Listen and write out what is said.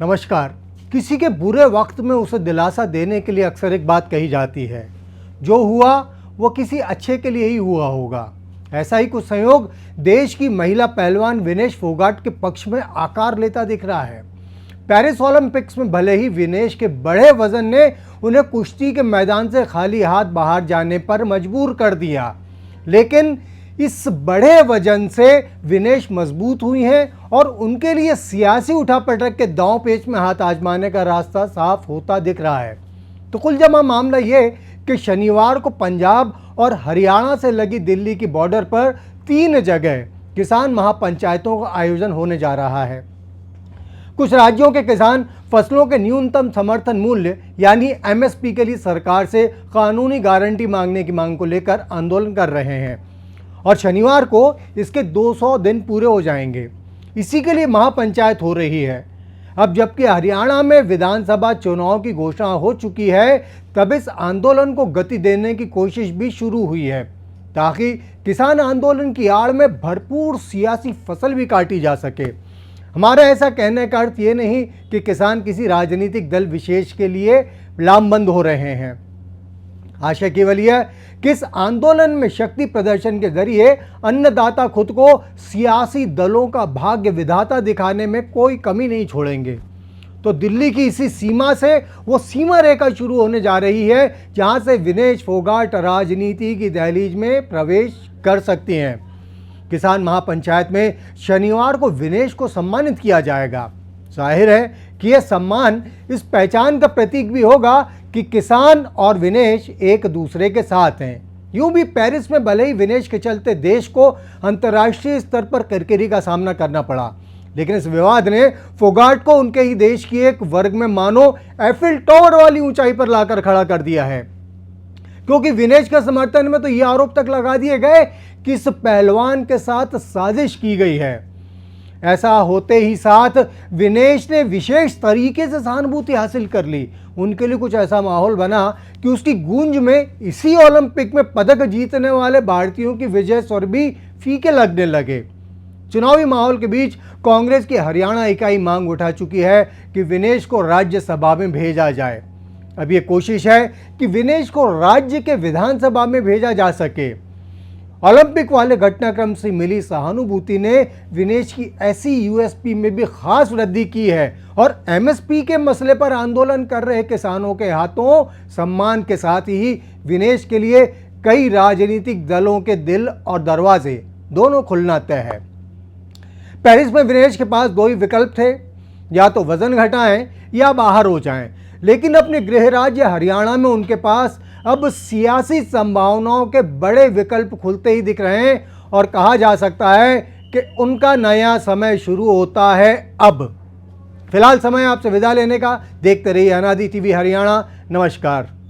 नमस्कार। किसी के बुरे वक्त में उसे दिलासा देने के लिए अक्सर एक बात कही जाती है, जो हुआ वो किसी अच्छे के लिए ही हुआ होगा। ऐसा ही कुछ संयोग देश की महिला पहलवान विनेश फोगाट के पक्ष में आकार लेता दिख रहा है। पेरिस ओलंपिक्स में भले ही विनेश के बड़े वजन ने उन्हें कुश्ती के मैदान से खाली हाथ बाहर जाने पर मजबूर कर दिया, लेकिन इस बड़े वजन से विनेश मजबूत हुई हैं और उनके लिए सियासी उठापटक के दांव पेच में हाथ आजमाने का रास्ता साफ होता दिख रहा है। तो कुल जमा मामला ये कि शनिवार को पंजाब और हरियाणा से लगी दिल्ली की बॉर्डर पर 3 जगह किसान महापंचायतों का आयोजन होने जा रहा है। कुछ राज्यों के किसान फसलों के न्यूनतम समर्थन मूल्य यानी एमएसपी के लिए सरकार से कानूनी गारंटी मांगने की मांग को लेकर आंदोलन कर रहे हैं और शनिवार को इसके 200 दिन पूरे हो जाएंगे। इसी के लिए महापंचायत हो रही है। अब जबकि हरियाणा में विधानसभा चुनाव की घोषणा हो चुकी है, तब इस आंदोलन को गति देने की कोशिश भी शुरू हुई है ताकि किसान आंदोलन की आड़ में भरपूर सियासी फसल भी काटी जा सके। हमारा ऐसा कहने का अर्थ ये नहीं कि किसान किसी राजनीतिक दल विशेष के लिए लामबंद हो रहे हैं। आशय केवल यह कि इस आंदोलन में शक्ति प्रदर्शन के जरिए अन्नदाता खुद को सियासी दलों का भाग्य विधाता दिखाने में कोई कमी नहीं छोड़ेंगे। तो दिल्ली की इसी सीमा से वो सीमा रेखा शुरू होने जा रही है जहां से विनेश फोगाट राजनीति की दहलीज में प्रवेश कर सकती हैं। किसान महापंचायत में शनिवार को विनेश को सम्मानित किया जाएगा। जाहिर है कि यह सम्मान इस पहचान का प्रतीक भी होगा कि किसान और विनेश एक दूसरे के साथ हैं। यूं भी पेरिस में भले ही विनेश के चलते देश को अंतर्राष्ट्रीय स्तर पर किरकिरी का सामना करना पड़ा, लेकिन इस विवाद ने फोगाट को उनके ही देश की एक वर्ग में मानो एफिल टावर वाली ऊंचाई पर लाकर खड़ा कर दिया है, क्योंकि विनेश के समर्थन में तो ये आरोप तक लगा दिए गए कि इस पहलवान के साथ साजिश की गई है। ऐसा होते ही साथ विनेश ने विशेष तरीके से सहानुभूति हासिल कर ली। उनके लिए कुछ ऐसा माहौल बना कि उसकी गूंज में इसी ओलंपिक में पदक जीतने वाले भारतीयों की विजय स्वर भी फीके लगने लगे। चुनावी माहौल के बीच कांग्रेस की हरियाणा इकाई मांग उठा चुकी है कि विनेश को राज्यसभा में भेजा जाए। अब ये कोशिश है कि विनेश को राज्य के विधानसभा में भेजा जा सके। ओलंपिक वाले घटनाक्रम से मिली सहानुभूति ने विनेश की ऐसी यूएसपी में भी खास वृद्धि की है और एमएसपी के मसले पर आंदोलन कर रहे किसानों के हाथों सम्मान के साथ ही विनेश के लिए कई राजनीतिक दलों के दिल और दरवाजे दोनों खुलना तय है। पेरिस में विनेश के पास 2 ही विकल्प थे, या तो वजन घटाएं या बाहर हो जाएं, लेकिन अपने गृह राज्य हरियाणा में उनके पास अब सियासी संभावनाओं के बड़े विकल्प खुलते ही दिख रहे हैं और कहा जा सकता है कि उनका नया समय शुरू होता है अब। फिलहाल समय आपसे विदा लेने का। देखते रहिए अनादि टीवी हरियाणा। नमस्कार।